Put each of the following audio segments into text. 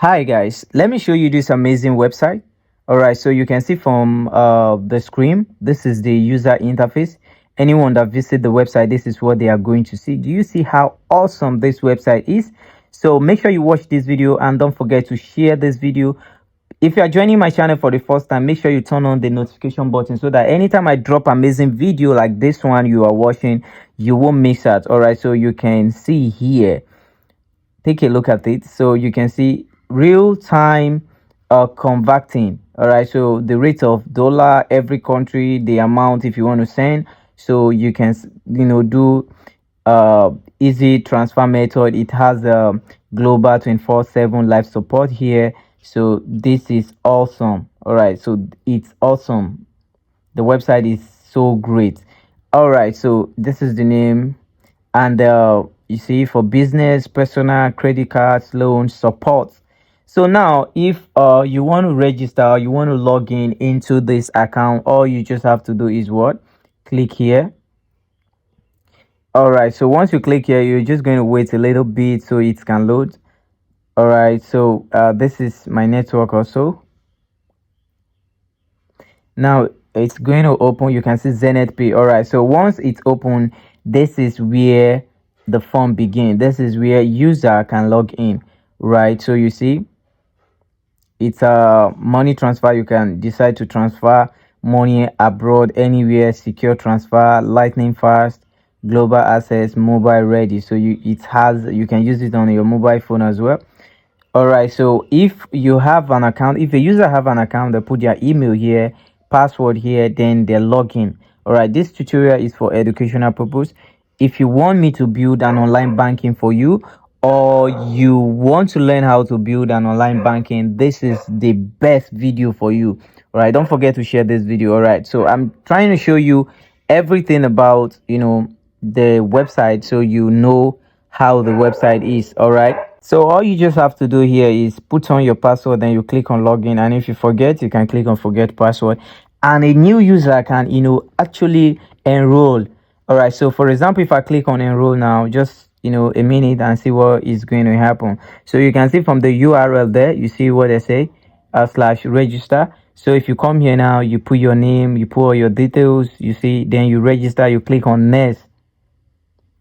Hi guys, let me show you this amazing website. All right, so you can see from the screen, this is the user interface. Anyone that visit the website, this is what they are going to see. Do you see how awesome this website is? So make sure you watch this video and don't forget to share this video. If you are joining my channel for the first time, make sure you turn on the notification button so that anytime I drop amazing video like this one you are watching, you won't miss out. All right, so you can see here, take a look at it, so you can see real time converting. All right, so the rate of dollar every country, the amount if you want to send, so you can do uh easy transfer method. It has a global 24/7 live support here, so this is awesome. All right, so it's awesome. The website is so great. All right, so this is the name, and you see, for business, personal, credit cards, loans, support. So now if you want to register, you want to log in into this account, all you just have to do is what? Click here. All right, so once you click here, you're just going to wait a little bit so it can load. All right, so this is my network also. Now it's going to open. You can see Zenith Pay. All right, so once it's open, this is where the form begins. This is where user can log in, right? So you see, it's a money transfer. You can decide to transfer money abroad, anywhere, secure transfer, lightning fast, global access, mobile ready. So you can use it on your mobile phone as well. All right, so if you have an account, if a user have an account, they put their email here, password here, then they log in. All right, this tutorial is for educational purpose. If you want me to build an online banking for you, or you want to learn how to build an online banking, this is the best video for you. All right, don't forget to share this video. All right, so I'm trying to show you everything about the website, so you know how the website is. All right, so all you just have to do here is put on your password, then you click on login, and if you forget, you can click on forget password, and a new user can actually enroll. All right, so for example, if I click on enroll now, just a minute and see what is going to happen. So you can see from the URL there, you see what they say, slash register. So if you come here now, you put your name, you put all your details, you see, then you register, you click on next,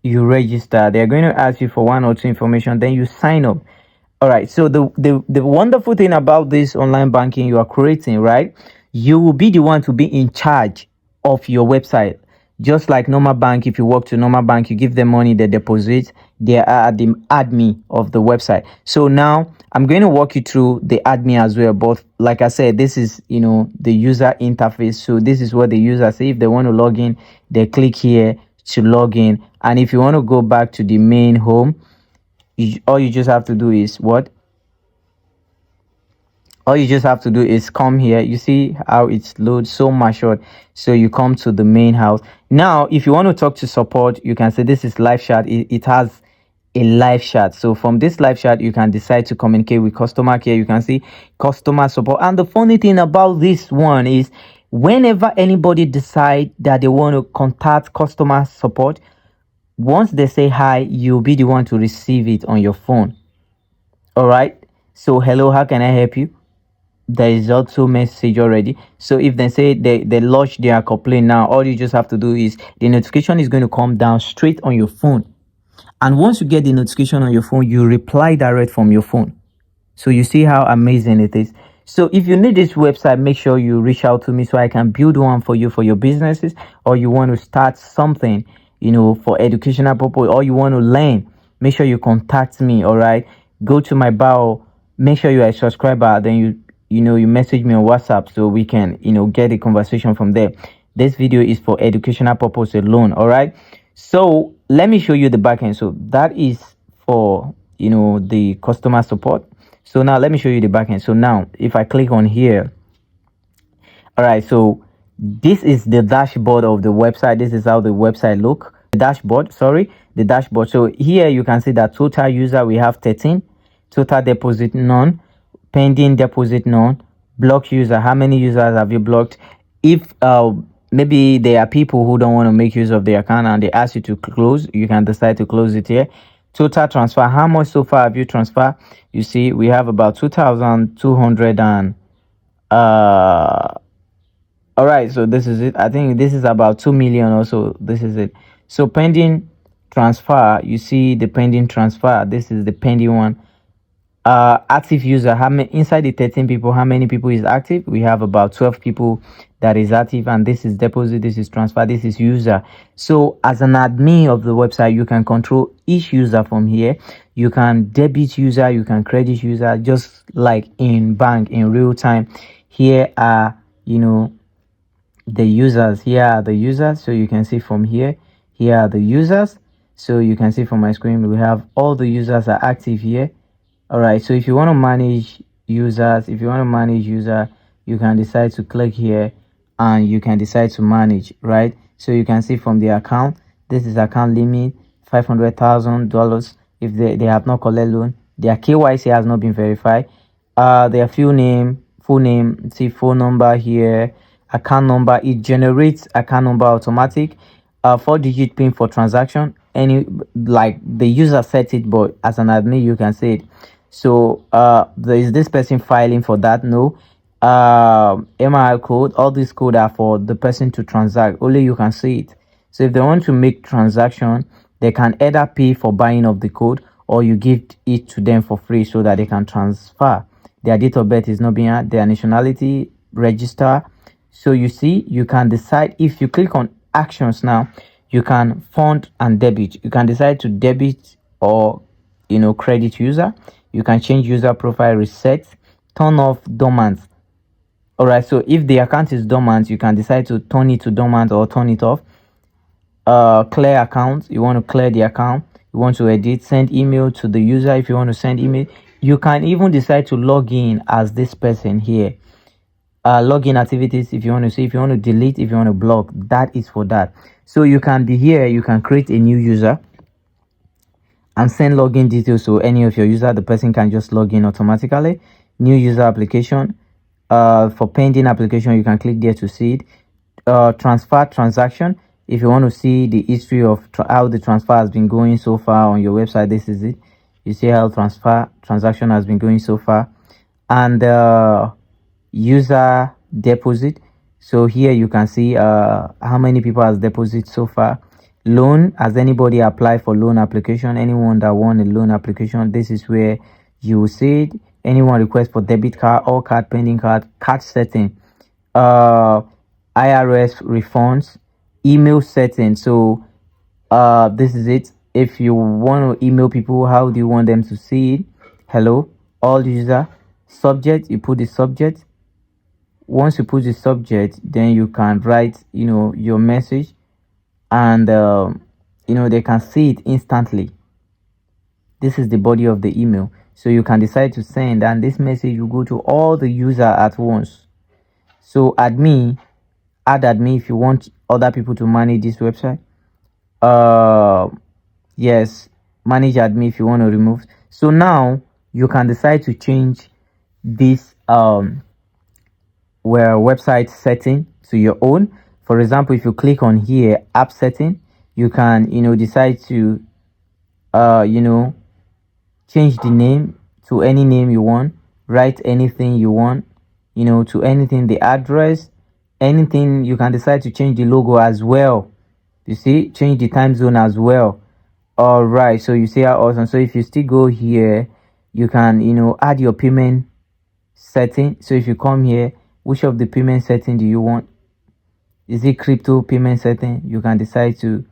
you register. They're going to ask you for one or two information, then you sign up. All right, so the wonderful thing about this online banking you are creating, right, you will be the one to be in charge of your website. Just like normal bank, if you work to normal bank, you give them money, they deposit, they are the admin of the website. So now I'm going to walk you through the admin as well, but like I said, this is the user interface. So this is what the user say. If they want to log in, they click here to log in, and if you want to go back to the main home, all you just have to do is what? All you just have to do is come here. You see how it's loads so much short. So you come to the main house. Now if you want to talk to support, you can say this is live chat. It has a live chat. So from this live chat, you can decide to communicate with customer care. You can see customer support. And the funny thing about this one is, whenever anybody decide that they want to contact customer support, once they say hi, you'll be the one to receive it on your phone. All right, so hello, how can I help you? There is also message already. So if they say they lodge their complaint now, all you just have to do is the notification is going to come down straight on your phone, and once you get the notification on your phone, you reply direct from your phone. So you see how amazing it is. So if you need this website, make sure you reach out to me so I can build one for you, for your businesses, or you want to start something for educational purpose, or you want to learn. Make sure you contact me. All right, go to my bio, make sure you are a subscriber, then you message me on WhatsApp so we can get a conversation from there. This video is for educational purpose alone. All right, so let me show you the backend. So that is for the customer support. So now let me show you the backend. So now if I click on here, all right, so this is the dashboard of the website. This is how the website look. The dashboard, sorry, the dashboard. So here you can see that total user, we have 13, total deposit none, pending deposit none, block user, how many users have you blocked? If maybe there are people who don't want to make use of the account and they ask you to close, you can decide to close it here. total transfer. How much so far have you transferred? You see, we have about 2,200 and all right, so this is it. I think this is about 2 million also. This is it. So pending transfer, you see the pending transfer. This is the pending one. Active user, how many inside the 13 people, how many people is active? We have about 12 people that is active, and this is deposit, this is transfer, this is user. So as an admin of the website, you can control each user from here. You can debit user, you can credit user, just like in bank in real time. Here are, you know, the users. Here are the users, so you can see from here are the users. So you can see from my screen, we have all the users are active here. All right, so if you want to manage users, you can decide to click here and you can decide to manage, right? So you can see from the account, this is account limit $500,000. If they have not collected loan, their KYC has not been verified, their full name, see phone number here, account number, it generates account number automatic, 4-digit pin for transaction, any like the user set it, but as an admin you can say it. So there is this person filing for that? No. MRI code, all these code are for the person to transact, only you can see it. So if they want to make transaction, they can either pay for buying of the code or you give it to them for free so that they can transfer. Their date of birth is not being added, their nationality, register. So you see, you can decide. If you click on actions now, you can fund and debit. You can decide to debit or credit user. You can change user profile, reset, turn off dormant. All right, so if the account is dormant, you can decide to turn it to dormant or turn it off. Clear account, you want to clear the account. You want to edit, send email to the user. If you want to send email, you can even decide to log in as this person here. Login activities, if you want to see, if you want to delete, if you want to block, that is for that. So you can be here, you can create a new user and send login details to any of your user. The person can just log in automatically. New user application, for pending application, you can click there to see it. Transfer transaction, if you want to see the history of how the transfer has been going so far on your website, this is it. You see how transaction has been going so far. And user deposit, so here you can see how many people has deposited so far. Loan, has anybody applied for loan application? Anyone that won a loan application, this is where you will see it. Anyone request for debit card or card pending, card setting, IRS refunds, email setting. So this is it. If you want to email people, how do you want them to see it? Hello, all user. Subject, you put the subject. Once you put the subject, then you can write your message, and they can see it instantly. This is the body of the email, so you can decide to send, and this message will go to all the user at once. So add admin if you want other people to manage this website. Yes, manage admin if you want to remove. So now you can decide to change this website setting to your own. For example, if you click on here, app setting, you can decide to change the name to any name you want, write anything you want, to anything, the address, anything. You can decide to change the logo as well. You see, change the time zone as well. All right, so you see how awesome. So if you still go here, you can add your payment setting. So if you come here, which of the payment setting do you want? Is it crypto payment setting? You can decide to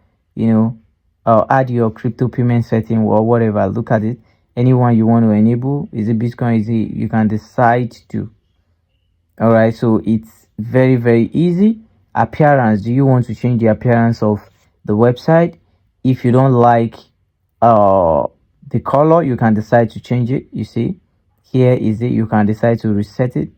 add your crypto payment setting or whatever. Look at it, anyone you want to enable. Is it Bitcoin? Is it, you can decide to. All right, so it's very, very easy. Appearance, do you want to change the appearance of the website? If you don't like the color, you can decide to change it. You see, here is it. You can decide to reset it,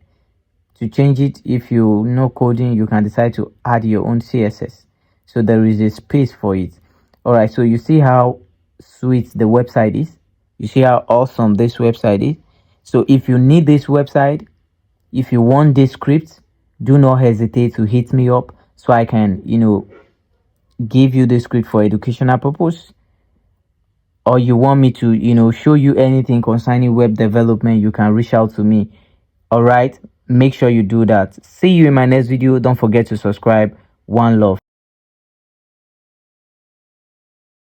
to change it. If you know coding, you can decide to add your own CSS, so there is a space for it. All right, so you see how sweet the website is. You see how awesome this website is. So if you need this website, if you want this script, do not hesitate to hit me up so I can give you the script for educational purpose. or you want me to, show you anything concerning web development, you can reach out to me. All right, make sure you do that. See you in my next video. Don't forget to subscribe. One love.